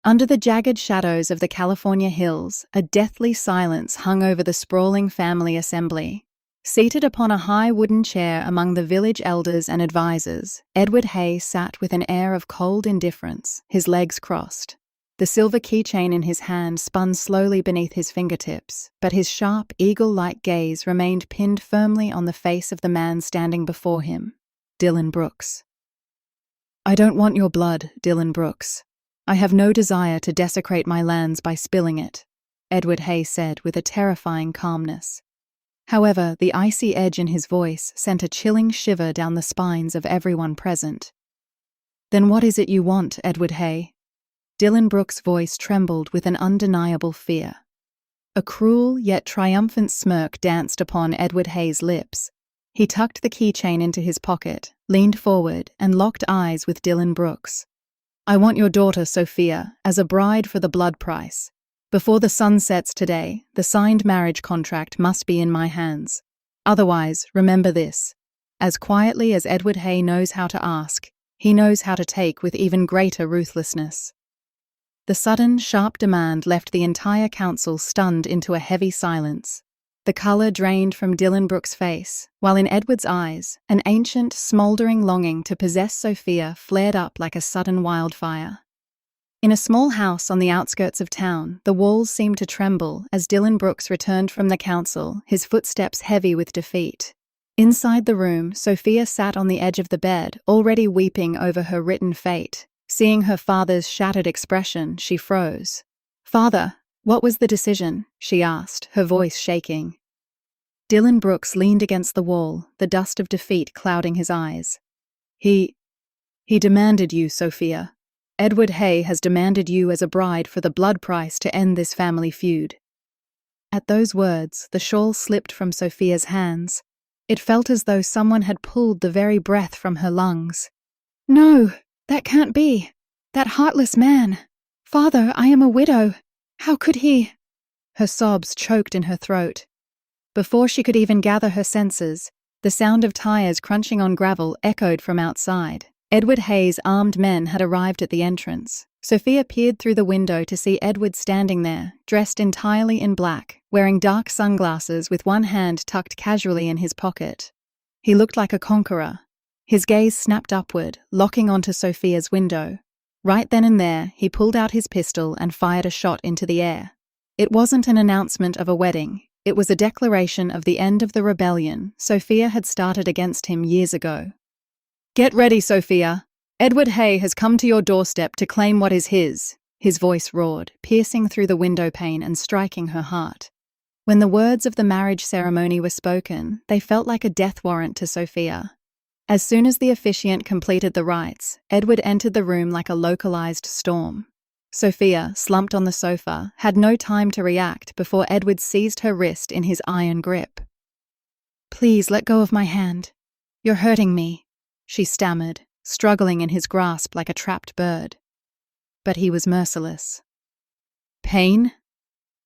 Under the jagged shadows of the California hills, a deathly silence hung over the sprawling family assembly. Seated upon a high wooden chair among the village elders and advisors, Edward Hay sat with an air of cold indifference, his legs crossed. The silver keychain in his hand spun slowly beneath his fingertips, but his sharp, eagle-like gaze remained pinned firmly on the face of the man standing before him, Dylan Brooks. "I don't want your blood, Dylan Brooks. I have no desire to desecrate my lands by spilling it," Edward Hay said with a terrifying calmness. However, the icy edge in his voice sent a chilling shiver down the spines of everyone present. "Then what is it you want, Edward Hay?" Dylan Brooks' voice trembled with an undeniable fear. A cruel yet triumphant smirk danced upon Edward Hay's lips. He tucked the keychain into his pocket, leaned forward, and locked eyes with Dylan Brooks. "I want your daughter, Sophia, as a bride for the blood price. Before the sun sets today, the signed marriage contract must be in my hands. Otherwise, remember this. As quietly as Edward Hay knows how to ask, he knows how to take with even greater ruthlessness." The sudden, sharp demand left the entire council stunned into a heavy silence. The color drained from Dylan Brooks' face, while in Edward's eyes, an ancient, smoldering longing to possess Sophia flared up like a sudden wildfire. In a small house on the outskirts of town, the walls seemed to tremble as Dylan Brooks returned from the council, his footsteps heavy with defeat. Inside the room, Sophia sat on the edge of the bed, already weeping over her written fate. Seeing her father's shattered expression, she froze. "Father, what was the decision?" she asked, her voice shaking. Dylan Brooks leaned against the wall, the dust of defeat clouding his eyes. He demanded you, Sophia. Edward Hay has demanded you as a bride for the blood price to end this family feud." At those words, the shawl slipped from Sophia's hands. It felt as though someone had pulled the very breath from her lungs. "No, that can't be. That heartless man. Father, I am a widow. How could he?" Her sobs choked in her throat. Before she could even gather her senses, the sound of tires crunching on gravel echoed from outside. Edward Hay's armed men had arrived at the entrance. Sophia peered through the window to see Edward standing there, dressed entirely in black, wearing dark sunglasses with one hand tucked casually in his pocket. He looked like a conqueror. His gaze snapped upward, locking onto Sophia's window. Right then and there, he pulled out his pistol and fired a shot into the air. It wasn't an announcement of a wedding. It was a declaration of the end of the rebellion Sophia had started against him years ago. "Get ready, Sophia. Edward Hay has come to your doorstep to claim what is his," his voice roared, piercing through the window pane and striking her heart. When the words of the marriage ceremony were spoken, they felt like a death warrant to Sophia. As soon as the officiant completed the rites, Edward entered the room like a localized storm. Sophia, slumped on the sofa, had no time to react before Edward seized her wrist in his iron grip. "Please let go of my hand. You're hurting me," she stammered, struggling in his grasp like a trapped bird. But he was merciless. "Pain?"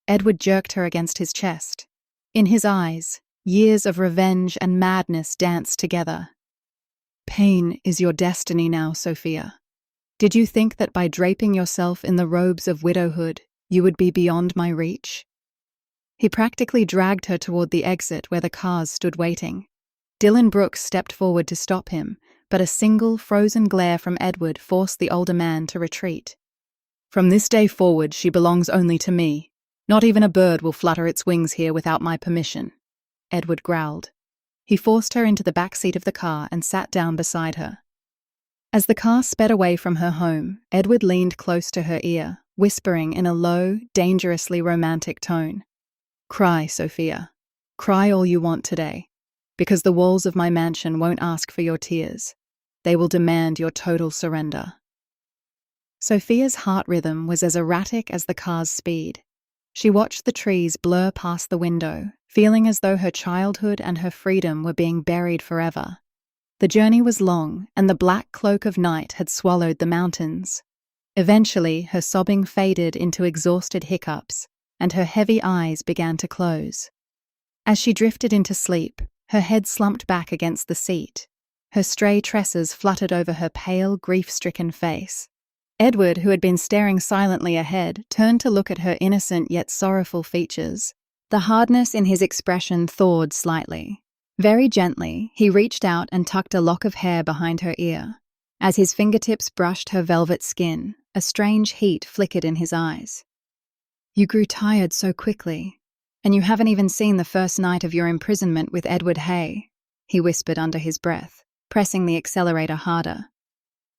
Edward jerked her against his chest. In his eyes, years of revenge and madness danced together. "Pain is your destiny now, Sophia. Did you think that by draping yourself in the robes of widowhood, you would be beyond my reach?" He practically dragged her toward the exit where the cars stood waiting. Dylan Brooks stepped forward to stop him, but a single frozen glare from Edward forced the older man to retreat. "From this day forward, she belongs only to me. Not even a bird will flutter its wings here without my permission," Edward growled. He forced her into the back seat of the car and sat down beside her. As the car sped away from her home, Edward leaned close to her ear, whispering in a low, dangerously romantic tone. "Cry, Sophia. Cry all you want today, because the walls of my mansion won't ask for your tears. They will demand your total surrender." Sophia's heart rhythm was as erratic as the car's speed. She watched the trees blur past the window, feeling as though her childhood and her freedom were being buried forever. The journey was long, and the black cloak of night had swallowed the mountains. Eventually, her sobbing faded into exhausted hiccups, and her heavy eyes began to close. As she drifted into sleep, her head slumped back against the seat. Her stray tresses fluttered over her pale, grief-stricken face. Edward, who had been staring silently ahead, turned to look at her innocent yet sorrowful features. The hardness in his expression thawed slightly. Very gently, he reached out and tucked a lock of hair behind her ear. As his fingertips brushed her velvet skin, a strange heat flickered in his eyes. "You grew tired so quickly, and you haven't even seen the first night of your imprisonment with Edward Hay," he whispered under his breath, pressing the accelerator harder.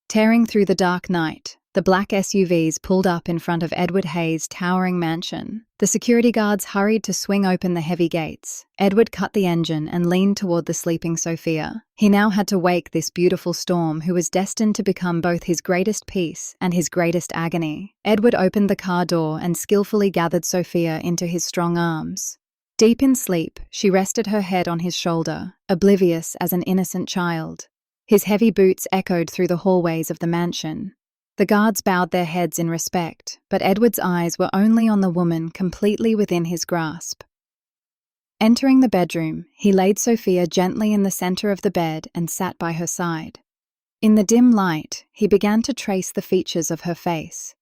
Tearing through the dark night, the black SUVs pulled up in front of Edward Hay's towering mansion. The security guards hurried to swing open the heavy gates. Edward cut the engine and leaned toward the sleeping Sophia. He now had to wake this beautiful storm who was destined to become both his greatest peace and his greatest agony. Edward opened the car door and skillfully gathered Sophia into his strong arms. Deep in sleep, she rested her head on his shoulder, oblivious as an innocent child. His heavy boots echoed through the hallways of the mansion. The guards bowed their heads in respect, but Edward's eyes were only on the woman completely within his grasp. Entering the bedroom, he laid Sophia gently in the center of the bed and sat by her side. In the dim light, he began to trace the features of her face.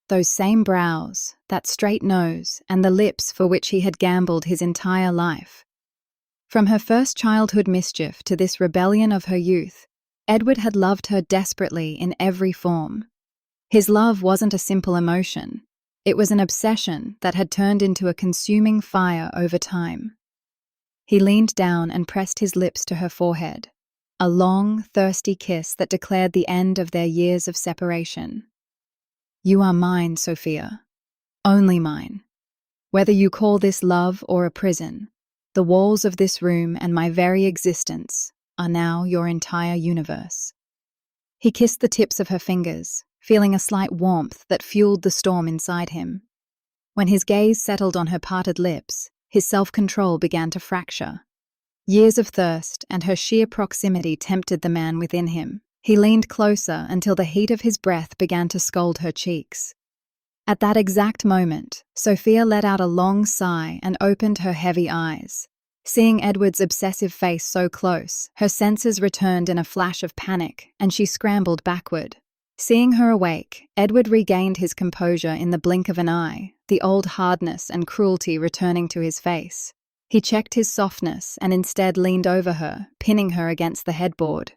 Those same brows, that straight nose, and the lips for which he had gambled his entire life. From her first childhood mischief to this rebellion of her youth, Edward had loved her desperately in every form. His love wasn't a simple emotion. It was an obsession that had turned into a consuming fire over time. He leaned down and pressed his lips to her forehead, a long, thirsty kiss that declared the end of their years of separation. "You are mine, Sophia. Only mine. Whether you call this love or a prison, the walls of this room and my very existence are now your entire universe." He kissed the tips of her fingers, feeling a slight warmth that fueled the storm inside him. When his gaze settled on her parted lips, his self-control began to fracture. Years of thirst and her sheer proximity tempted the man within him. He leaned closer until the heat of his breath began to scald her cheeks. At that exact moment, Sophia let out a long sigh and opened her heavy eyes. Seeing Edward's obsessive face so close, her senses returned in a flash of panic, and she scrambled backward. Seeing her awake, Edward regained his composure in the blink of an eye, the old hardness and cruelty returning to his face. He checked his softness and instead leaned over her, pinning her against the headboard.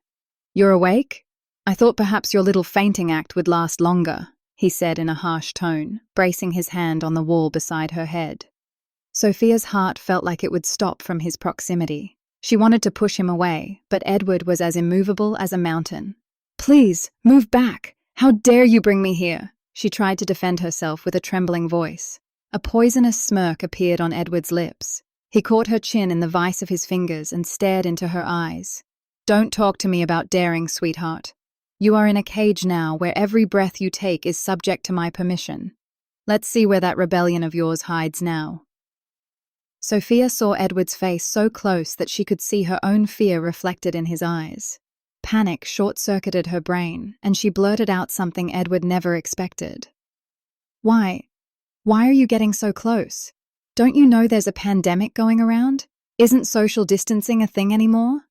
"You're awake? I thought perhaps your little fainting act would last longer," he said in a harsh tone, bracing his hand on the wall beside her head. Sophia's heart felt like it would stop from his proximity. She wanted to push him away, but Edward was as immovable as a mountain. "Please, move back! How dare you bring me here?" She tried to defend herself with a trembling voice. A poisonous smirk appeared on Edward's lips. He caught her chin in the vice of his fingers and stared into her eyes. "Don't talk to me about daring, sweetheart. You are in a cage now where every breath you take is subject to my permission. Let's see where that rebellion of yours hides now." Sophia saw Edward's face so close that she could see her own fear reflected in his eyes. Panic short-circuited her brain, and she blurted out something Edward never expected. Why are you getting so close? Don't you know there's a pandemic going around? Isn't social distancing a thing anymore?"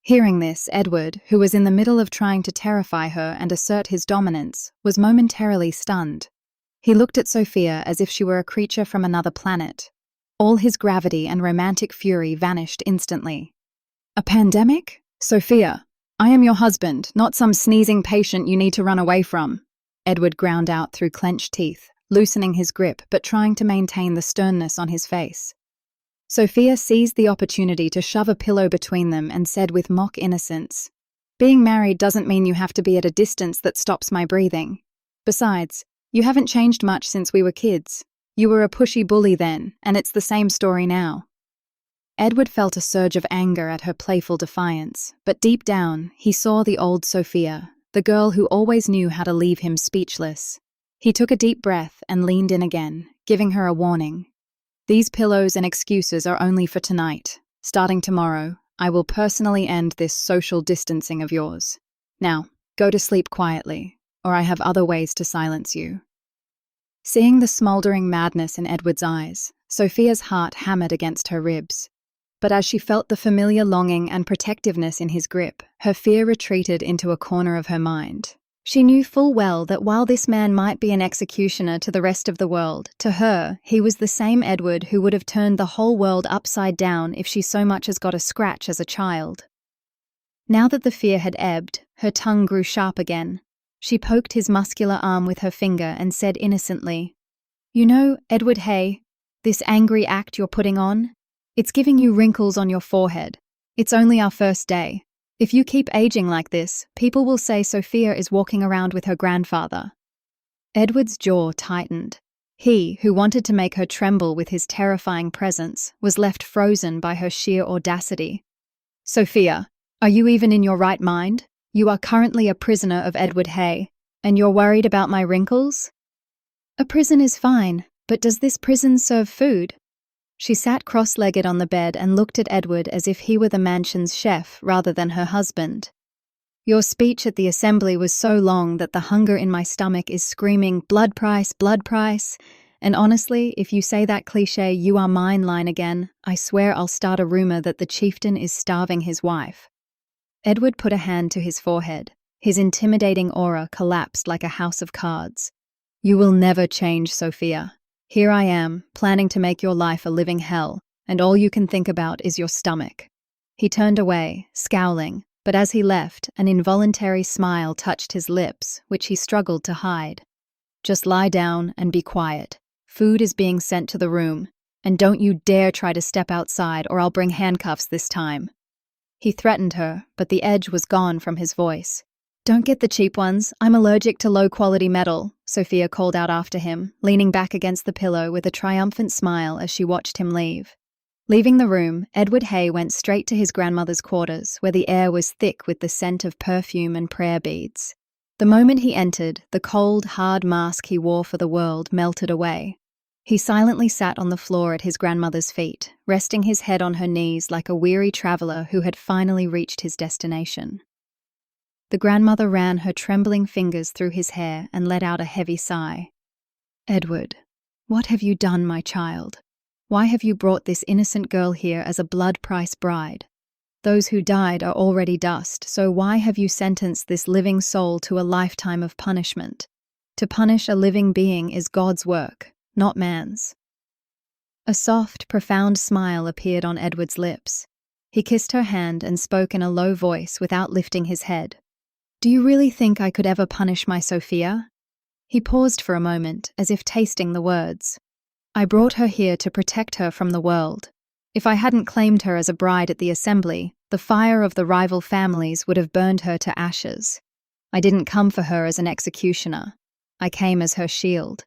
Hearing this, Edward, who was in the middle of trying to terrify her and assert his dominance, was momentarily stunned. He looked at Sophia as if she were a creature from another planet. All his gravity and romantic fury vanished instantly. "A pandemic? Sophia, I am your husband, not some sneezing patient you need to run away from," Edward ground out through clenched teeth, loosening his grip but trying to maintain the sternness on his face. Sophia seized the opportunity to shove a pillow between them and said with mock innocence, "Being married doesn't mean you have to be at a distance that stops my breathing. Besides, you haven't changed much since we were kids. You were a pushy bully then, and it's the same story now." Edward felt a surge of anger at her playful defiance, but deep down, he saw the old Sophia, the girl who always knew how to leave him speechless. He took a deep breath and leaned in again, giving her a warning. "These pillows and excuses are only for tonight. Starting tomorrow, I will personally end this social distancing of yours. Now, go to sleep quietly, or I have other ways to silence you." Seeing the smoldering madness in Edward's eyes, Sophia's heart hammered against her ribs. But as she felt the familiar longing and protectiveness in his grip, her fear retreated into a corner of her mind. She knew full well that while this man might be an executioner to the rest of the world, to her, he was the same Edward who would have turned the whole world upside down if she so much as got a scratch as a child. Now that the fear had ebbed, her tongue grew sharp again. She poked his muscular arm with her finger and said innocently, "You know, Edward Hay, this angry act you're putting on, it's giving you wrinkles on your forehead. It's only our first day. If you keep aging like this, people will say Sophia is walking around with her grandfather." Edward's jaw tightened. He, who wanted to make her tremble with his terrifying presence, was left frozen by her sheer audacity. "Sophia, are you even in your right mind? You are currently a prisoner of Edward Hay, and you're worried about my wrinkles?" "A prison is fine, but does this prison serve food?" She sat cross-legged on the bed and looked at Edward as if he were the mansion's chef rather than her husband. "Your speech at the assembly was so long that the hunger in my stomach is screaming, 'Blood price, blood price!' And honestly, if you say that cliché 'you are mine' line again, I swear I'll start a rumor that the chieftain is starving his wife." Edward put a hand to his forehead. His intimidating aura collapsed like a house of cards. "You will never change, Sophia. Here I am, planning to make your life a living hell, and all you can think about is your stomach." He turned away, scowling, but as he left, an involuntary smile touched his lips, which he struggled to hide. "Just lie down and be quiet. Food is being sent to the room, and don't you dare try to step outside or I'll bring handcuffs this time." He threatened her, but the edge was gone from his voice. "Don't get the cheap ones. I'm allergic to low-quality metal," Sophia called out after him, leaning back against the pillow with a triumphant smile as she watched him leave. Leaving the room, Edward Hay went straight to his grandmother's quarters, where the air was thick with the scent of perfume and prayer beads. The moment he entered, the cold, hard mask he wore for the world melted away. He silently sat on the floor at his grandmother's feet, resting his head on her knees like a weary traveler who had finally reached his destination. The grandmother ran her trembling fingers through his hair and let out a heavy sigh. "Edward, what have you done, my child? Why have you brought this innocent girl here as a blood-price bride? Those who died are already dust, so why have you sentenced this living soul to a lifetime of punishment? To punish a living being is God's work, not man's." A soft, profound smile appeared on Edward's lips. He kissed her hand and spoke in a low voice without lifting his head. "Do you really think I could ever punish my Sophia?" He paused for a moment, as if tasting the words. "I brought her here to protect her from the world. If I hadn't claimed her as a bride at the assembly, the fire of the rival families would have burned her to ashes. I didn't come for her as an executioner. I came as her shield.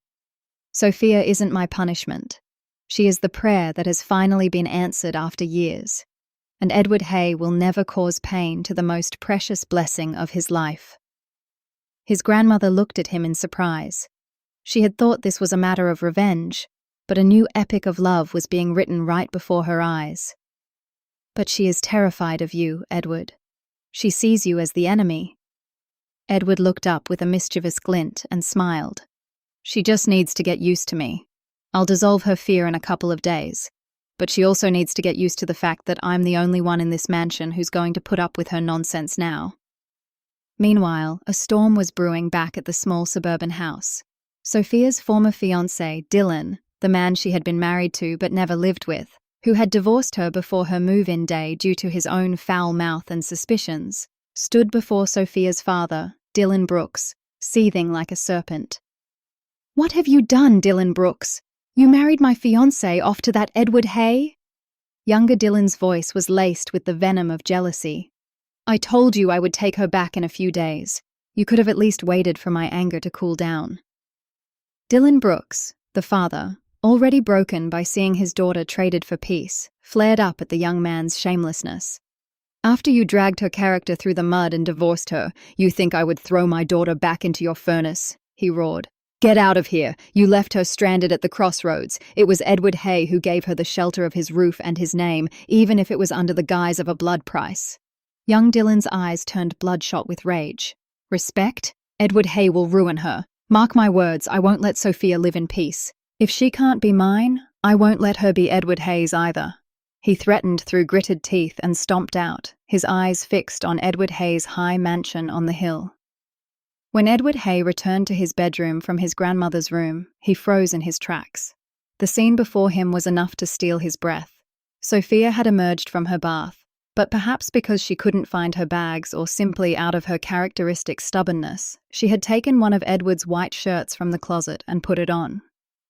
Sophia isn't my punishment. She is the prayer that has finally been answered after years. And Edward Hay will never cause pain to the most precious blessing of his life." His grandmother looked at him in surprise. She had thought this was a matter of revenge, but a new epic of love was being written right before her eyes. "But she is terrified of you, Edward. She sees you as the enemy." Edward looked up with a mischievous glint and smiled. "She just needs to get used to me. I'll dissolve her fear in a couple of days. But she also needs to get used to the fact that I'm the only one in this mansion who's going to put up with her nonsense now." Meanwhile, a storm was brewing back at the small suburban house. Sophia's former fiancé, Dylan, the man she had been married to but never lived with, who had divorced her before her move-in day due to his own foul mouth and suspicions, stood before Sophia's father, Dylan Brooks, seething like a serpent. "What have you done, Dylan Brooks? You married my fiancé off to that Edward Hay?" Younger Dylan's voice was laced with the venom of jealousy. "I told you I would take her back in a few days. You could have at least waited for my anger to cool down." Dylan Brooks, the father, already broken by seeing his daughter traded for peace, flared up at the young man's shamelessness. "After you dragged her character through the mud and divorced her, you think I would throw my daughter back into your furnace?" he roared. "Get out of here! You left her stranded at the crossroads. It was Edward Hay who gave her the shelter of his roof and his name, even if it was under the guise of a blood price." Young Dylan's eyes turned bloodshot with rage. "Respect? Edward Hay will ruin her. Mark my words, I won't let Sophia live in peace. If she can't be mine, I won't let her be Edward Hay's either." He threatened through gritted teeth and stomped out, his eyes fixed on Edward Hay's high mansion on the hill. When Edward Hay returned to his bedroom from his grandmother's room, he froze in his tracks. The scene before him was enough to steal his breath. Sophia had emerged from her bath, but perhaps because she couldn't find her bags or simply out of her characteristic stubbornness, she had taken one of Edward's white shirts from the closet and put it on.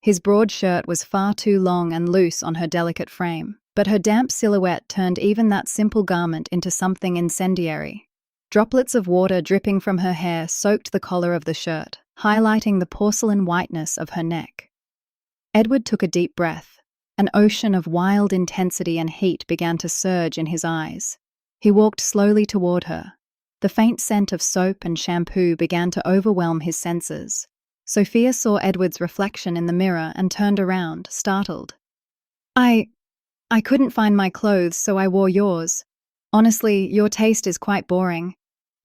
His broad shirt was far too long and loose on her delicate frame, but her damp silhouette turned even that simple garment into something incendiary. Droplets of water dripping from her hair soaked the collar of the shirt, highlighting the porcelain whiteness of her neck. Edward took a deep breath. An ocean of wild intensity and heat began to surge in his eyes. He walked slowly toward her. The faint scent of soap and shampoo began to overwhelm his senses. Sophia saw Edward's reflection in the mirror and turned around, startled. I couldn't find my clothes, so I wore yours. Honestly, your taste is quite boring.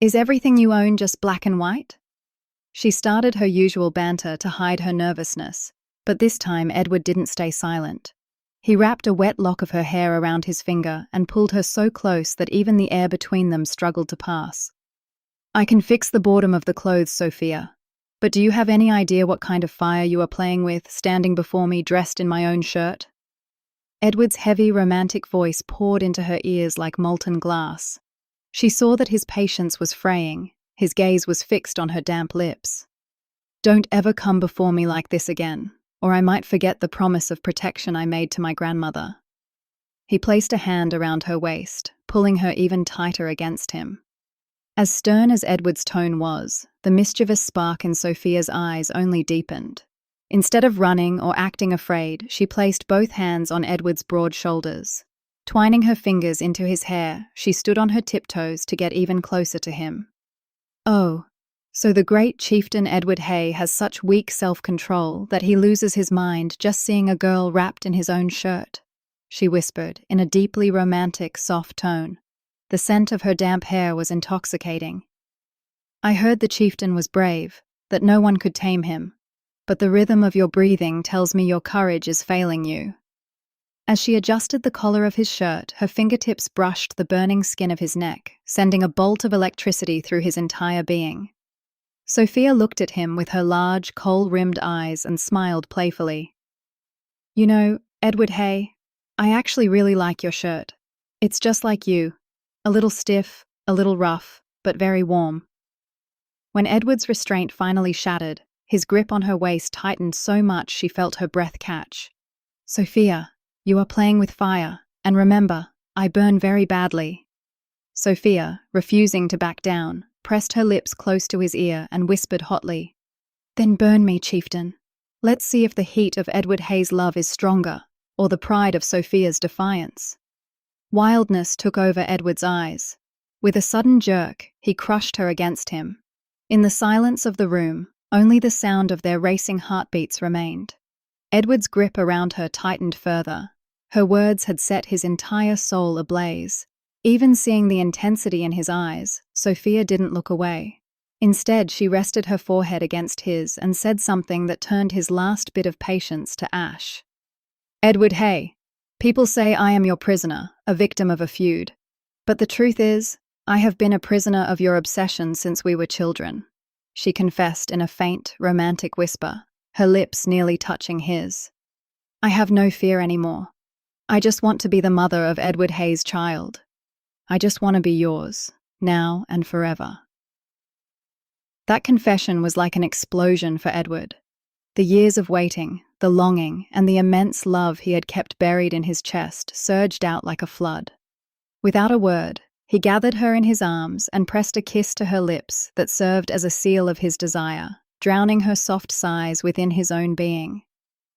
Is everything you own just black and white? She started her usual banter to hide her nervousness, but this time Edward didn't stay silent. He wrapped a wet lock of her hair around his finger and pulled her so close that even the air between them struggled to pass. I can fix the boredom of the clothes, Sophia. But do you have any idea what kind of fire you are playing with, standing before me dressed in my own shirt? Edward's heavy, romantic voice poured into her ears like molten glass. She saw that his patience was fraying. His gaze was fixed on her damp lips. Don't ever come before me like this again, or I might forget the promise of protection I made to my grandmother. He placed a hand around her waist, pulling her even tighter against him. As stern as Edward's tone was, the mischievous spark in Sophia's eyes only deepened. Instead of running or acting afraid, she placed both hands on Edward's broad shoulders. Twining her fingers into his hair, she stood on her tiptoes to get even closer to him. Oh, so the great chieftain Edward Hay has such weak self-control that he loses his mind just seeing a girl wrapped in his own shirt, she whispered in a deeply romantic, soft tone. The scent of her damp hair was intoxicating. I heard the chieftain was brave, that no one could tame him, but the rhythm of your breathing tells me your courage is failing you. As she adjusted the collar of his shirt, her fingertips brushed the burning skin of his neck, sending a bolt of electricity through his entire being. Sophia looked at him with her large, kohl-rimmed eyes and smiled playfully. You know, Edward Hay, I actually really like your shirt. It's just like you. A little stiff, a little rough, but very warm. When Edward's restraint finally shattered, his grip on her waist tightened so much she felt her breath catch. Sophia, you are playing with fire, and remember, I burn very badly. Sophia, refusing to back down, pressed her lips close to his ear and whispered hotly, Then burn me, chieftain. Let's see if the heat of Edward Hay's love is stronger, or the pride of Sophia's defiance. Wildness took over Edward's eyes. With a sudden jerk, he crushed her against him. In the silence of the room, only the sound of their racing heartbeats remained. Edward's grip around her tightened further. Her words had set his entire soul ablaze. Even seeing the intensity in his eyes, Sophia didn't look away. Instead, she rested her forehead against his and said something that turned his last bit of patience to ash. Edward Hay, people say I am your prisoner, a victim of a feud. But the truth is, I have been a prisoner of your obsession since we were children, she confessed in a faint, romantic whisper, her lips nearly touching his. I have no fear anymore. I just want to be the mother of Edward Hay's child. I just want to be yours, now and forever. That confession was like an explosion for Edward. The years of waiting, the longing, and the immense love he had kept buried in his chest surged out like a flood. Without a word, he gathered her in his arms and pressed a kiss to her lips that served as a seal of his desire, drowning her soft sighs within his own being.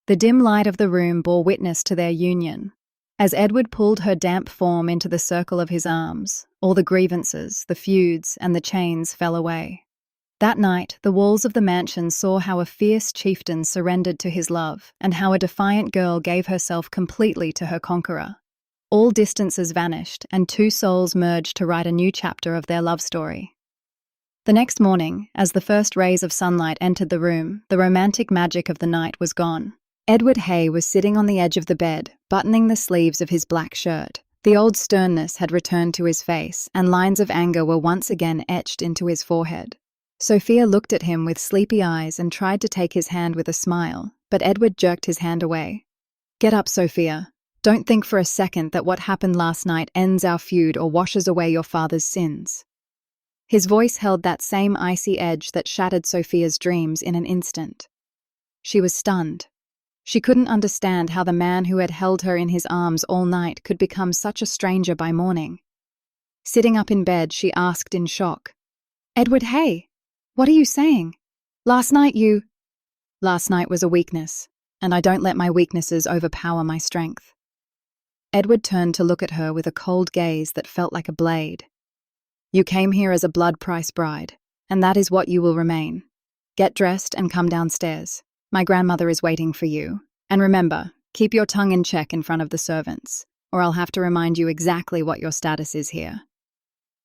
The dim light of the room bore witness to their union. As Edward pulled her damp form into the circle of his arms, all the grievances, the feuds, and the chains fell away. That night, the walls of the mansion saw how a fierce chieftain surrendered to his love, and how a defiant girl gave herself completely to her conqueror. All distances vanished, and two souls merged to write a new chapter of their love story. The next morning, as the first rays of sunlight entered the room, the romantic magic of the night was gone. Edward Hay was sitting on the edge of the bed, buttoning the sleeves of his black shirt. The old sternness had returned to his face, and lines of anger were once again etched into his forehead. Sophia looked at him with sleepy eyes and tried to take his hand with a smile, but Edward jerked his hand away. "Get up, Sophia. Don't think for a second that what happened last night ends our feud or washes away your father's sins." His voice held that same icy edge that shattered Sophia's dreams in an instant. She was stunned. She couldn't understand how the man who had held her in his arms all night could become such a stranger by morning. Sitting up in bed, she asked in shock, "Edward, hey, what are you saying? Last night was a weakness, and I don't let my weaknesses overpower my strength." Edward turned to look at her with a cold gaze that felt like a blade. "You came here as a blood-price bride, and that is what you will remain. Get dressed and come downstairs. My grandmother is waiting for you. And remember, keep your tongue in check in front of the servants, or I'll have to remind you exactly what your status is here."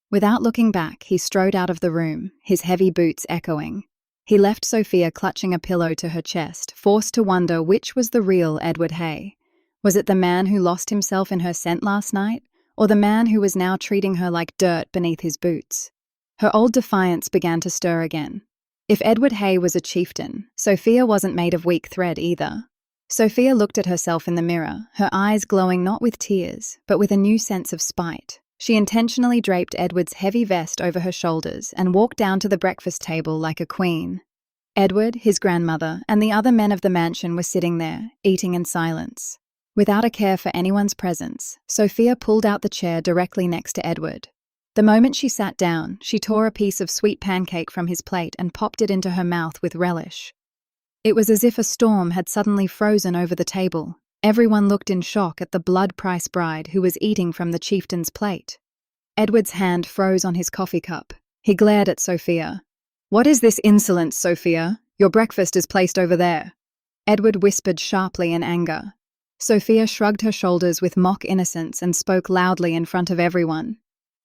Without looking back, he strode out of the room, his heavy boots echoing. He left Sophia clutching a pillow to her chest, forced to wonder which was the real Edward Hay. Was it the man who lost himself in her scent last night, or the man who was now treating her like dirt beneath his boots? Her old defiance began to stir again. If Edward Hay was a chieftain, Sophia wasn't made of weak thread either. Sophia looked at herself in the mirror, her eyes glowing not with tears, but with a new sense of spite. She intentionally draped Edward's heavy vest over her shoulders and walked down to the breakfast table like a queen. Edward, his grandmother, and the other men of the mansion were sitting there, eating in silence. Without a care for anyone's presence, Sophia pulled out the chair directly next to Edward. The moment she sat down, she tore a piece of sweet pancake from his plate and popped it into her mouth with relish. It was as if a storm had suddenly frozen over the table. Everyone looked in shock at the blood-price bride who was eating from the chieftain's plate. Edward's hand froze on his coffee cup. He glared at Sophia. "What is this insolence, Sophia? Your breakfast is placed over there." Edward whispered sharply in anger. Sophia shrugged her shoulders with mock innocence and spoke loudly in front of everyone.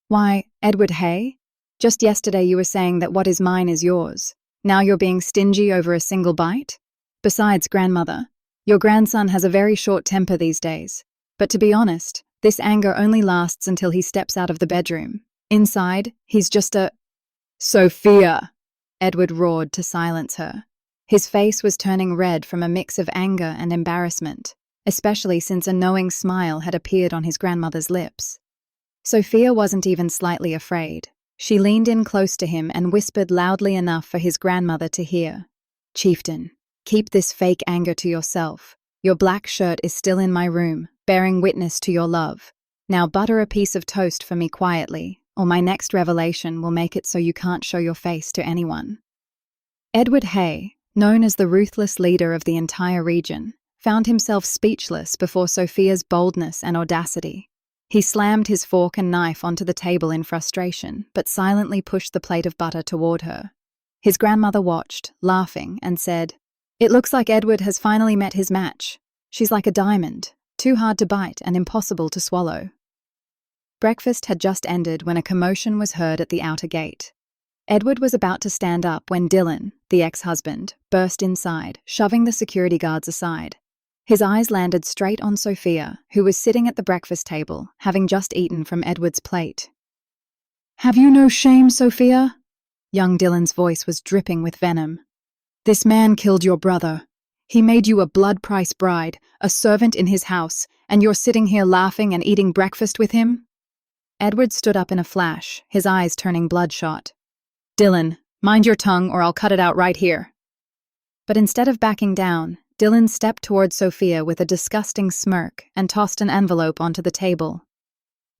"Why, Edward Hay? Just yesterday you were saying that what is mine is yours. Now you're being stingy over a single bite? Besides, grandmother, your grandson has a very short temper these days. But to be honest, this anger only lasts until he steps out of the bedroom. Inside, he's just a—" "Sophia!" Edward roared to silence her. His face was turning red from a mix of anger and embarrassment, especially since a knowing smile had appeared on his grandmother's lips. Sophia wasn't even slightly afraid. She leaned in close to him and whispered loudly enough for his grandmother to hear. "Chieftain, keep this fake anger to yourself. Your black shirt is still in my room, bearing witness to your love. Now butter a piece of toast for me quietly, or my next revelation will make it so you can't show your face to anyone." Edward Hay, known as the ruthless leader of the entire region, found himself speechless before Sophia's boldness and audacity. He slammed his fork and knife onto the table in frustration, but silently pushed the plate of butter toward her. His grandmother watched, laughing, and said, "It looks like Edward has finally met his match. She's like a diamond, too hard to bite and impossible to swallow." Breakfast had just ended when a commotion was heard at the outer gate. Edward was about to stand up when Dylan, the ex-husband, burst inside, shoving the security guards aside. His eyes landed straight on Sophia, who was sitting at the breakfast table, having just eaten from Edward's plate. "Have you no shame, Sophia?" Young Dylan's voice was dripping with venom. "This man killed your brother. He made you a blood-price bride, a servant in his house, and you're sitting here laughing and eating breakfast with him?" Edward stood up in a flash, his eyes turning bloodshot. "Dylan, mind your tongue or I'll cut it out right here." But instead of backing down, Dylan stepped toward Sophia with a disgusting smirk and tossed an envelope onto the table.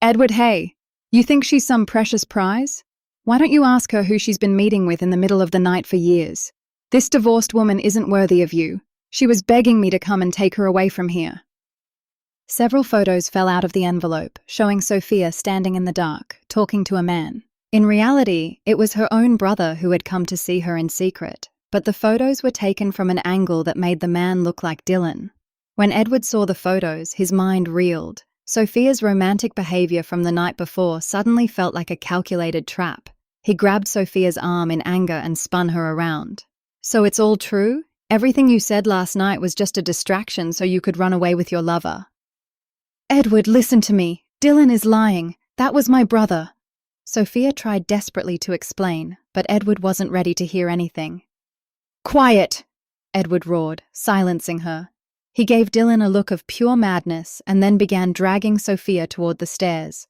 "Edward Hay, you think she's some precious prize? Why don't you ask her who she's been meeting with in the middle of the night for years? This divorced woman isn't worthy of you. She was begging me to come and take her away from here." Several photos fell out of the envelope, showing Sophia standing in the dark, talking to a man. In reality, it was her own brother who had come to see her in secret, but the photos were taken from an angle that made the man look like Dylan. When Edward saw the photos, his mind reeled. Sophia's romantic behavior from the night before suddenly felt like a calculated trap. He grabbed Sophia's arm in anger and spun her around. "So it's all true? Everything you said last night was just a distraction so you could run away with your lover?" "Edward, listen to me. Dylan is lying. That was my brother." Sophia tried desperately to explain, but Edward wasn't ready to hear anything. "Quiet!" Edward roared, silencing her. He gave Dylan a look of pure madness and then began dragging Sophia toward the stairs.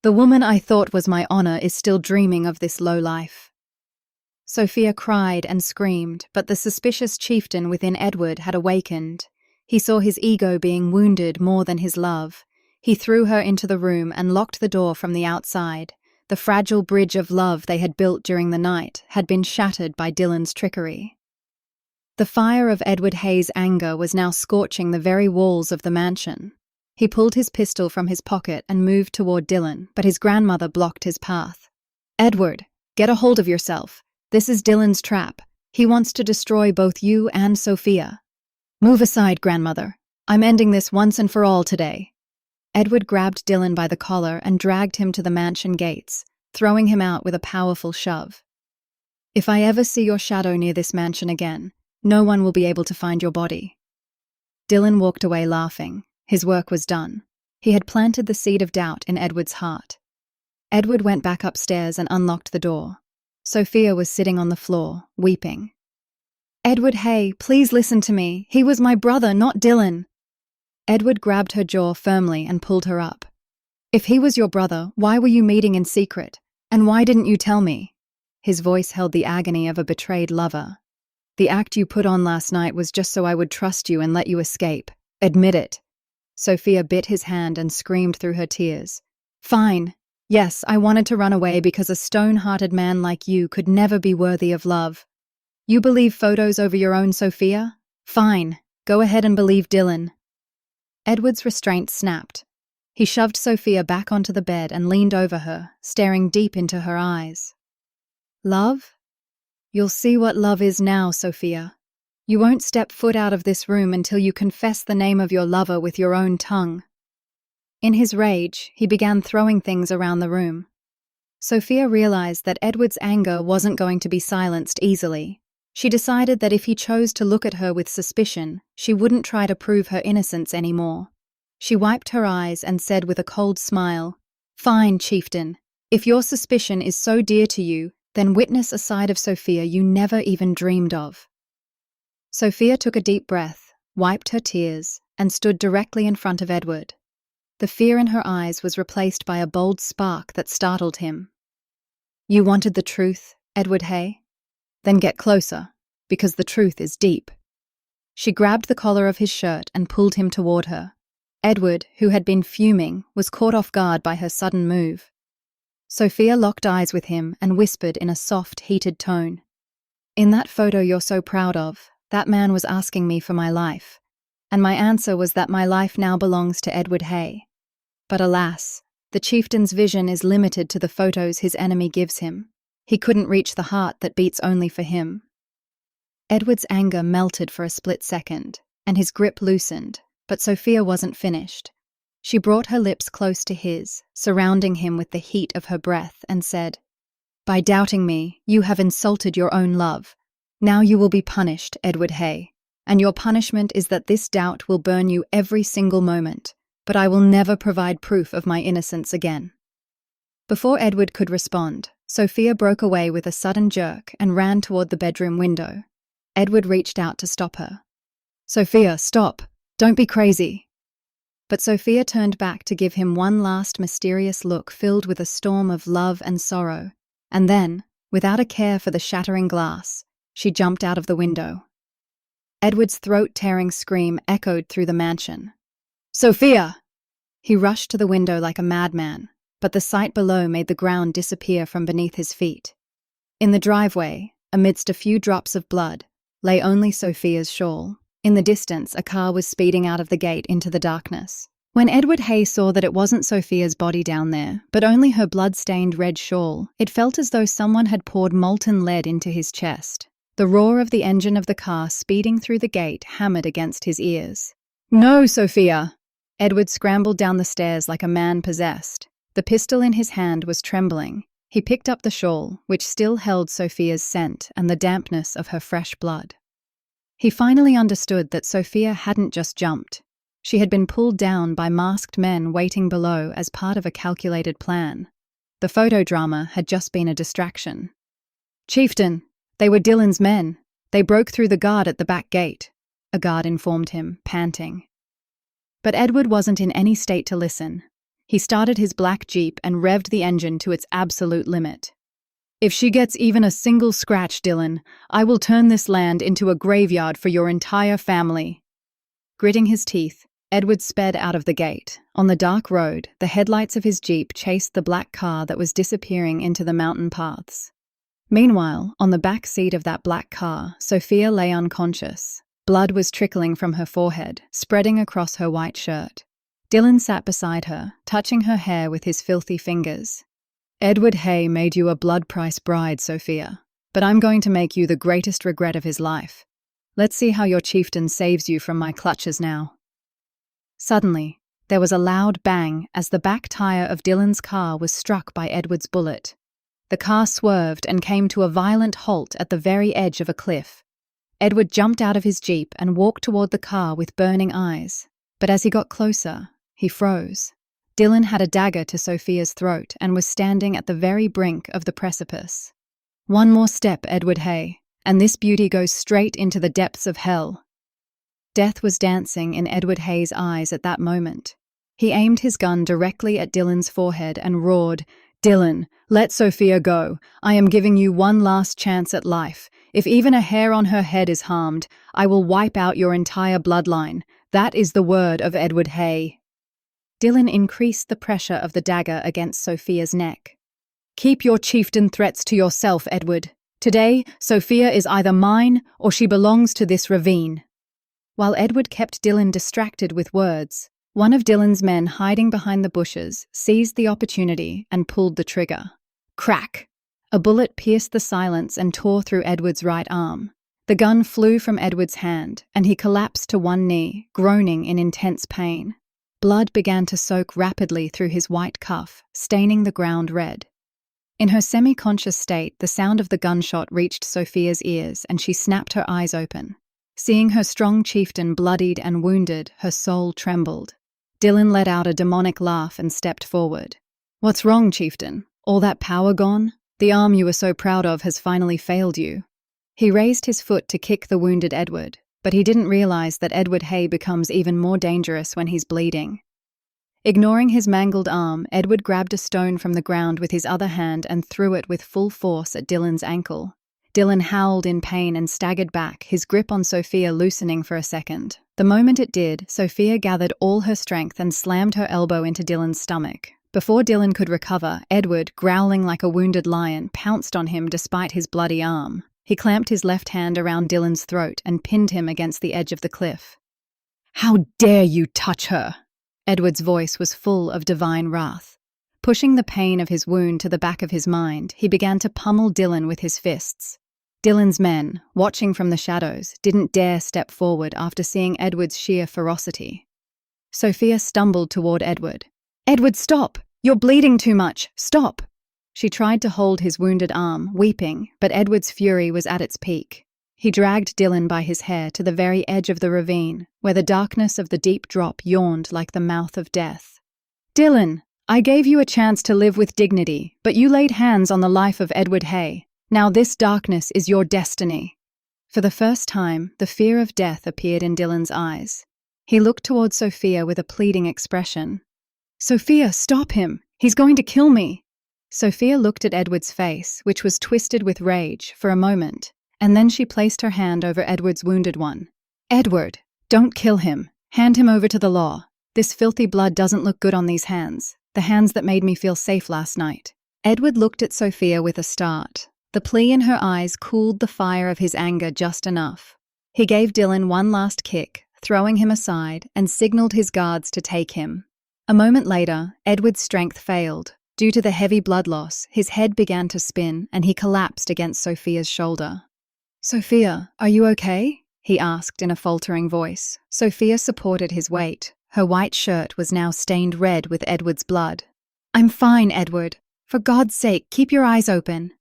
"The woman I thought was my honor is still dreaming of this low life." Sophia cried and screamed, but the suspicious chieftain within Edward had awakened. He saw his ego being wounded more than his love. He threw her into the room and locked the door from the outside. The fragile bridge of love they had built during the night had been shattered by Dylan's trickery. The fire of Edward Hay's anger was now scorching the very walls of the mansion. He pulled his pistol from his pocket and moved toward Dylan, but his grandmother blocked his path. "Edward, get a hold of yourself. This is Dylan's trap. He wants to destroy both you and Sophia." "Move aside, grandmother. I'm ending this once and for all today." Edward grabbed Dylan by the collar and dragged him to the mansion gates, throwing him out with a powerful shove. "If I ever see your shadow near this mansion again, no one will be able to find your body." Dylan walked away laughing. His work was done. He had planted the seed of doubt in Edward's heart. Edward went back upstairs and unlocked the door. Sophia was sitting on the floor, weeping. "Edward Hay, please listen to me. He was my brother, not Dylan." Edward grabbed her jaw firmly and pulled her up. "If he was your brother, why were you meeting in secret? And why didn't you tell me?" His voice held the agony of a betrayed lover. "The act you put on last night was just so I would trust you and let you escape. Admit it." Sophia bit his hand and screamed through her tears. "Fine. Yes, I wanted to run away because a stone-hearted man like you could never be worthy of love. You believe photos over your own Sophia? Fine. Go ahead and believe Dylan." Edward's restraint snapped. He shoved Sophia back onto the bed and leaned over her, staring deep into her eyes. "Love? You'll see what love is now, Sophia. You won't step foot out of this room until you confess the name of your lover with your own tongue." In his rage, he began throwing things around the room. Sophia realized that Edward's anger wasn't going to be silenced easily. She decided that if he chose to look at her with suspicion, she wouldn't try to prove her innocence anymore. She wiped her eyes and said with a cold smile, "Fine, chieftain. If your suspicion is so dear to you, then witness a side of Sophia you never even dreamed of." Sophia took a deep breath, wiped her tears, and stood directly in front of Edward. The fear in her eyes was replaced by a bold spark that startled him. "You wanted the truth, Edward Hay? Then get closer, because the truth is deep." She grabbed the collar of his shirt and pulled him toward her. Edward, who had been fuming, was caught off guard by her sudden move. Sophia locked eyes with him and whispered in a soft, heated tone, "In that photo you're so proud of, that man was asking me for my life, and my answer was that my life now belongs to Edward Hay. But alas, the chieftain's vision is limited to the photos his enemy gives him. He couldn't reach the heart that beats only for him." Edward's anger melted for a split second, and his grip loosened, but Sophia wasn't finished. She brought her lips close to his, surrounding him with the heat of her breath, and said, "By doubting me, you have insulted your own love. Now you will be punished, Edward Hay, and your punishment is that this doubt will burn you every single moment, but I will never provide proof of my innocence again." Before Edward could respond, Sophia broke away with a sudden jerk and ran toward the bedroom window. Edward reached out to stop her. "Sophia, stop! Don't be crazy!" But Sophia turned back to give him one last mysterious look filled with a storm of love and sorrow, and then, without a care for the shattering glass, she jumped out of the window. Edward's throat-tearing scream echoed through the mansion. "Sophia!" He rushed to the window like a madman, but the sight below made the ground disappear from beneath his feet. In the driveway, amidst a few drops of blood, lay only Sophia's shawl. In the distance, a car was speeding out of the gate into the darkness. When Edward Hay saw that it wasn't Sophia's body down there, but only her blood-stained red shawl, it felt as though someone had poured molten lead into his chest. The roar of the engine of the car speeding through the gate hammered against his ears. "No, Sophia!" Edward scrambled down the stairs like a man possessed. The pistol in his hand was trembling. He picked up the shawl, which still held Sophia's scent and the dampness of her fresh blood. He finally understood that Sophia hadn't just jumped. She had been pulled down by masked men waiting below as part of a calculated plan. The photo drama had just been a distraction. "Chieftain, they were Dylan's men. They broke through the guard at the back gate," a guard informed him, panting. But Edward wasn't in any state to listen. He started his black jeep and revved the engine to its absolute limit. "If she gets even a single scratch, Dylan, I will turn this land into a graveyard for your entire family." Gritting his teeth, Edward sped out of the gate. On the dark road, the headlights of his jeep chased the black car that was disappearing into the mountain paths. Meanwhile, on the back seat of that black car, Sophia lay unconscious. Blood was trickling from her forehead, spreading across her white shirt. Dylan sat beside her, touching her hair with his filthy fingers. "Edward Hay made you a blood-price bride, Sophia, but I'm going to make you the greatest regret of his life. Let's see how your chieftain saves you from my clutches now." Suddenly, there was a loud bang as the back tire of Dylan's car was struck by Edward's bullet. The car swerved and came to a violent halt at the very edge of a cliff. Edward jumped out of his jeep and walked toward the car with burning eyes. But as he got closer, he froze. Dylan had a dagger to Sophia's throat and was standing at the very brink of the precipice. "One more step, Edward Hay, and this beauty goes straight into the depths of hell." Death was dancing in Edward Hay's eyes at that moment. He aimed his gun directly at Dylan's forehead and roared, "Dylan, let Sophia go. I am giving you one last chance at life. If even a hair on her head is harmed, I will wipe out your entire bloodline. That is the word of Edward Hay." Dylan increased the pressure of the dagger against Sophia's neck. "Keep your chieftain threats to yourself, Edward. Today, Sophia is either mine or she belongs to this ravine." While Edward kept Dylan distracted with words, one of Dylan's men hiding behind the bushes seized the opportunity and pulled the trigger. Crack! A bullet pierced the silence and tore through Edward's right arm. The gun flew from Edward's hand, and he collapsed to one knee, groaning in intense pain. Blood began to soak rapidly through his white cuff, staining the ground red. In her semi-conscious state, the sound of the gunshot reached Sophia's ears, and she snapped her eyes open. Seeing her strong chieftain bloodied and wounded, her soul trembled. Dylan let out a demonic laugh and stepped forward. "What's wrong, chieftain? All that power gone? The arm you were so proud of has finally failed you." He raised his foot to kick the wounded Edward, but he didn't realize that Edward Hay becomes even more dangerous when he's bleeding. Ignoring his mangled arm, Edward grabbed a stone from the ground with his other hand and threw it with full force at Dylan's ankle. Dylan howled in pain and staggered back, his grip on Sophia loosening for a second. The moment it did, Sophia gathered all her strength and slammed her elbow into Dylan's stomach. Before Dylan could recover, Edward, growling like a wounded lion, pounced on him despite his bloody arm. He clamped his left hand around Dylan's throat and pinned him against the edge of the cliff. "How dare you touch her?" Edward's voice was full of divine wrath. Pushing the pain of his wound to the back of his mind, he began to pummel Dylan with his fists. Dylan's men, watching from the shadows, didn't dare step forward after seeing Edward's sheer ferocity. Sophia stumbled toward Edward. "Edward, stop! You're bleeding too much! Stop!" She tried to hold his wounded arm, weeping, but Edward's fury was at its peak. He dragged Dylan by his hair to the very edge of the ravine, where the darkness of the deep drop yawned like the mouth of death. "Dylan, I gave you a chance to live with dignity, but you laid hands on the life of Edward Hay. Now this darkness is your destiny." For the first time, the fear of death appeared in Dylan's eyes. He looked toward Sophia with a pleading expression. "Sophia, stop him! He's going to kill me!" Sophia looked at Edward's face, which was twisted with rage, for a moment, and then she placed her hand over Edward's wounded one. "Edward, don't kill him. Hand him over to the law. This filthy blood doesn't look good on these hands, the hands that made me feel safe last night." Edward looked at Sophia with a start. The plea in her eyes cooled the fire of his anger just enough. He gave Dylan one last kick, throwing him aside, and signaled his guards to take him. A moment later, Edward's strength failed. Due to the heavy blood loss, his head began to spin, and he collapsed against Sophia's shoulder. "Sophia, are you okay?" he asked in a faltering voice. Sophia supported his weight. Her white shirt was now stained red with Edward's blood. "I'm fine, Edward. For God's sake, keep your eyes open."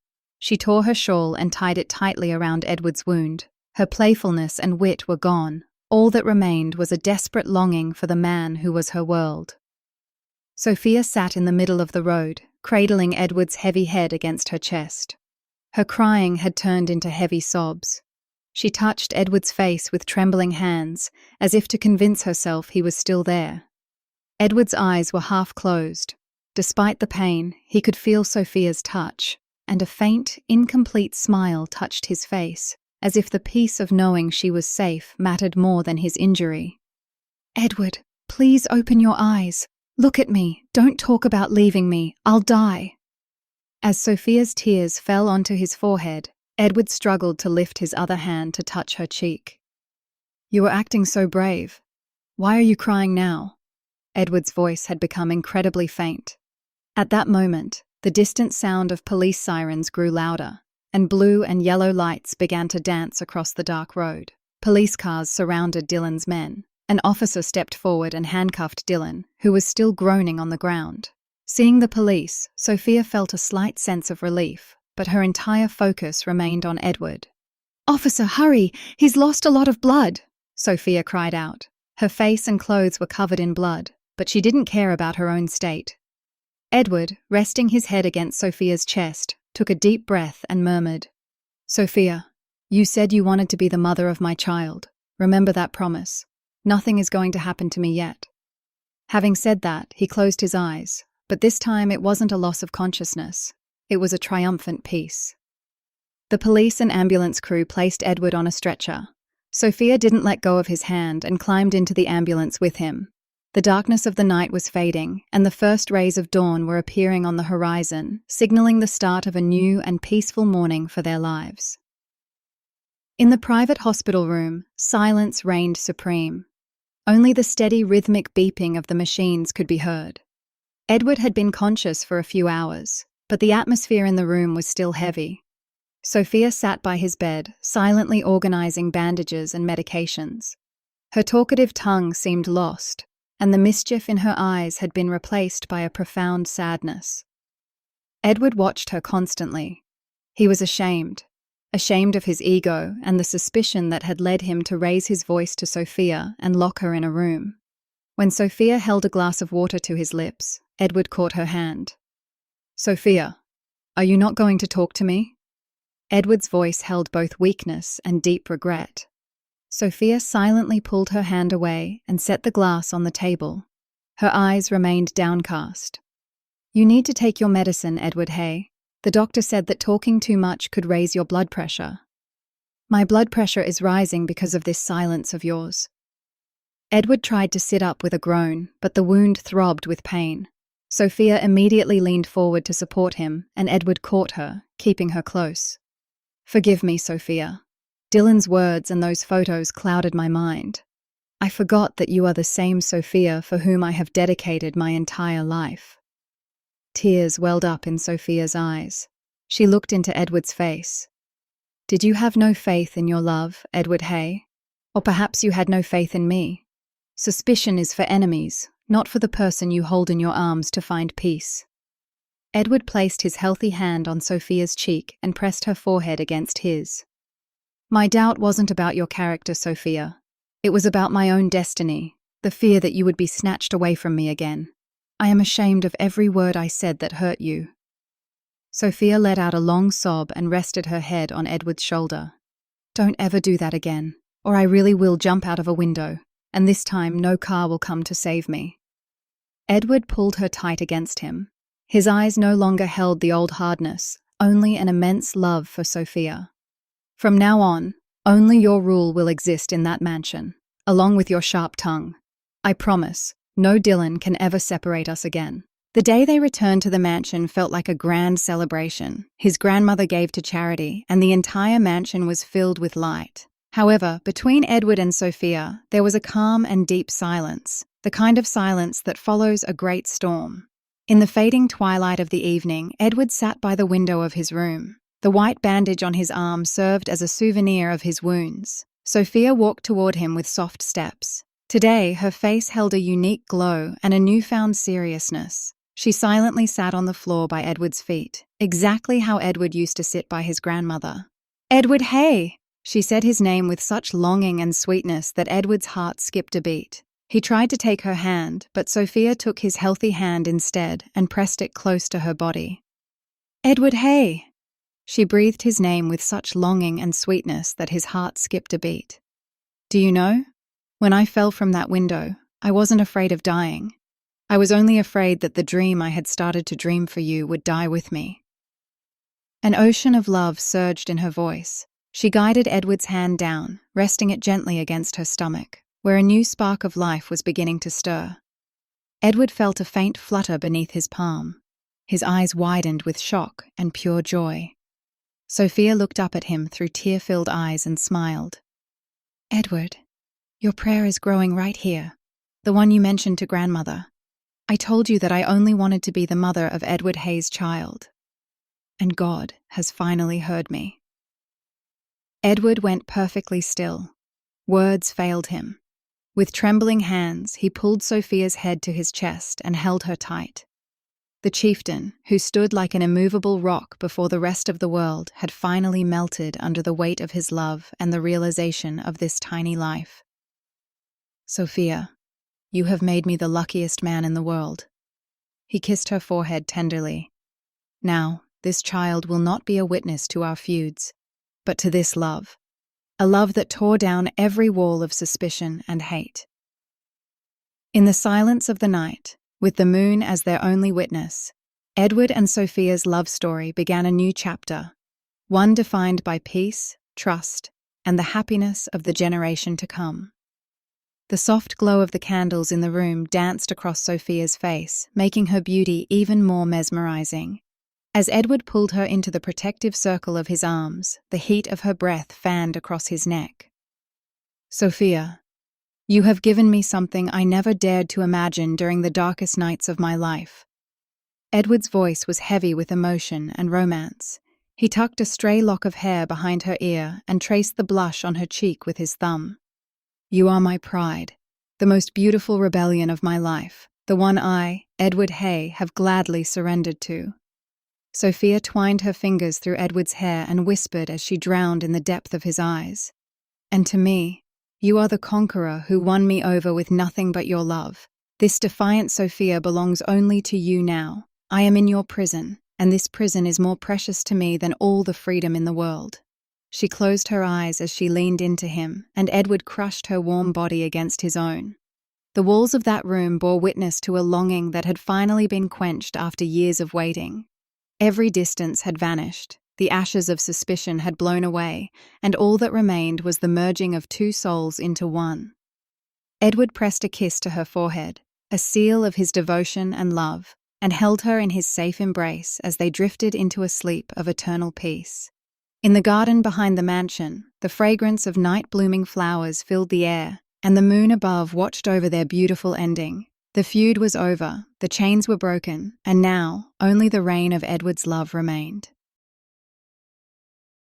She tore her shawl and tied it tightly around Edward's wound. Her playfulness and wit were gone. All that remained was a desperate longing for the man who was her world. Sophia sat in the middle of the road, cradling Edward's heavy head against her chest. Her crying had turned into heavy sobs. She touched Edward's face with trembling hands, as if to convince herself he was still there. Edward's eyes were half closed. Despite the pain, he could feel Sophia's touch, and a faint, incomplete smile touched his face, as if the peace of knowing she was safe mattered more than his injury. "Edward, please open your eyes. Look at me. Don't talk about leaving me. I'll die." As Sophia's tears fell onto his forehead, Edward struggled to lift his other hand to touch her cheek. "You were acting so brave. Why are you crying now?" Edward's voice had become incredibly faint. At that moment, the distant sound of police sirens grew louder, and blue and yellow lights began to dance across the dark road. Police cars surrounded Dylan's men. An officer stepped forward and handcuffed Dylan, who was still groaning on the ground. Seeing the police, Sophia felt a slight sense of relief, but her entire focus remained on Edward. "Officer, hurry! He's lost a lot of blood!" Sophia cried out. Her face and clothes were covered in blood, but she didn't care about her own state. Edward, resting his head against Sophia's chest, took a deep breath and murmured, "Sophia, you said you wanted to be the mother of my child. Remember that promise. Nothing is going to happen to me yet." Having said that, he closed his eyes, but this time it wasn't a loss of consciousness. It was a triumphant peace. The police and ambulance crew placed Edward on a stretcher. Sophia didn't let go of his hand and climbed into the ambulance with him. The darkness of the night was fading, and the first rays of dawn were appearing on the horizon, signaling the start of a new and peaceful morning for their lives. In the private hospital room, silence reigned supreme. Only the steady rhythmic beeping of the machines could be heard. Edward had been conscious for a few hours, but the atmosphere in the room was still heavy. Sophia sat by his bed, silently organizing bandages and medications. Her talkative tongue seemed lost, and the mischief in her eyes had been replaced by a profound sadness. Edward watched her constantly. He was ashamed of his ego and the suspicion that had led him to raise his voice to Sophia and lock her in a room. When Sophia held a glass of water to his lips, Edward caught her hand. "Sophia, are you not going to talk to me?" Edward's voice held both weakness and deep regret. Sophia silently pulled her hand away and set the glass on the table. Her eyes remained downcast. "You need to take your medicine, Edward Hay. The doctor said that talking too much could raise your blood pressure." "My blood pressure is rising because of this silence of yours." Edward tried to sit up with a groan, but the wound throbbed with pain. Sophia immediately leaned forward to support him, and Edward caught her, keeping her close. "Forgive me, Sophia. Dylan's words and those photos clouded my mind. I forgot that you are the same Sophia for whom I have dedicated my entire life." Tears welled up in Sophia's eyes. She looked into Edward's face. "Did you have no faith in your love, Edward Hay? Or perhaps you had no faith in me? Suspicion is for enemies, not for the person you hold in your arms to find peace." Edward placed his healthy hand on Sophia's cheek and pressed her forehead against his. "My doubt wasn't about your character, Sophia. It was about my own destiny, the fear that you would be snatched away from me again. I am ashamed of every word I said that hurt you." Sophia let out a long sob and rested her head on Edward's shoulder. "Don't ever do that again, or I really will jump out of a window, and this time no car will come to save me." Edward pulled her tight against him. His eyes no longer held the old hardness, only an immense love for Sophia. "From now on, only your rule will exist in that mansion, along with your sharp tongue. I promise, no Dylan can ever separate us again." The day they returned to the mansion felt like a grand celebration. His grandmother gave to charity, and the entire mansion was filled with light. However, between Edward and Sophia, there was a calm and deep silence, the kind of silence that follows a great storm. In the fading twilight of the evening, Edward sat by the window of his room. The white bandage on his arm served as a souvenir of his wounds. Sophia walked toward him with soft steps. Today, her face held a unique glow and a newfound seriousness. She silently sat on the floor by Edward's feet, exactly how Edward used to sit by his grandmother. "Edward Hay!" She said his name with such longing and sweetness that Edward's heart skipped a beat. He tried to take her hand, but Sophia took his healthy hand instead and pressed it close to her body. "Edward Hay!" She breathed his name with such longing and sweetness that his heart skipped a beat. "Do you know? When I fell from that window, I wasn't afraid of dying. I was only afraid that the dream I had started to dream for you would die with me." An ocean of love surged in her voice. She guided Edward's hand down, resting it gently against her stomach, where a new spark of life was beginning to stir. Edward felt a faint flutter beneath his palm. His eyes widened with shock and pure joy. Sophia looked up at him through tear-filled eyes and smiled. "Edward, your prayer is growing right here, the one you mentioned to grandmother. I told you that I only wanted to be the mother of Edward Hayes' child. And God has finally heard me." Edward went perfectly still. Words failed him. With trembling hands, he pulled Sophia's head to his chest and held her tight. The chieftain, who stood like an immovable rock before the rest of the world, had finally melted under the weight of his love and the realization of this tiny life. "Sophia, you have made me the luckiest man in the world." He kissed her forehead tenderly. "Now, this child will not be a witness to our feuds, but to this love, a love that tore down every wall of suspicion and hate." In the silence of the night, with the moon as their only witness, Edward and Sophia's love story began a new chapter, one defined by peace, trust, and the happiness of the generation to come. The soft glow of the candles in the room danced across Sophia's face, making her beauty even more mesmerizing. As Edward pulled her into the protective circle of his arms, the heat of her breath fanned across his neck. "Sophia, you have given me something I never dared to imagine during the darkest nights of my life." Edward's voice was heavy with emotion and romance. He tucked a stray lock of hair behind her ear and traced the blush on her cheek with his thumb. "You are my pride, the most beautiful rebellion of my life, the one I, Edward Hay, have gladly surrendered to." Sophia twined her fingers through Edward's hair and whispered as she drowned in the depth of his eyes. "And to me, you are the conqueror who won me over with nothing but your love. This defiant Sophia belongs only to you now. I am in your prison, and this prison is more precious to me than all the freedom in the world." She closed her eyes as she leaned into him, and Edward crushed her warm body against his own. The walls of that room bore witness to a longing that had finally been quenched after years of waiting. Every distance had vanished, the ashes of suspicion had blown away, and all that remained was the merging of two souls into one. Edward pressed a kiss to her forehead, a seal of his devotion and love, and held her in his safe embrace as they drifted into a sleep of eternal peace. In the garden behind the mansion, the fragrance of night-blooming flowers filled the air, and the moon above watched over their beautiful ending. The feud was over, the chains were broken, and now only the reign of Edward's love remained.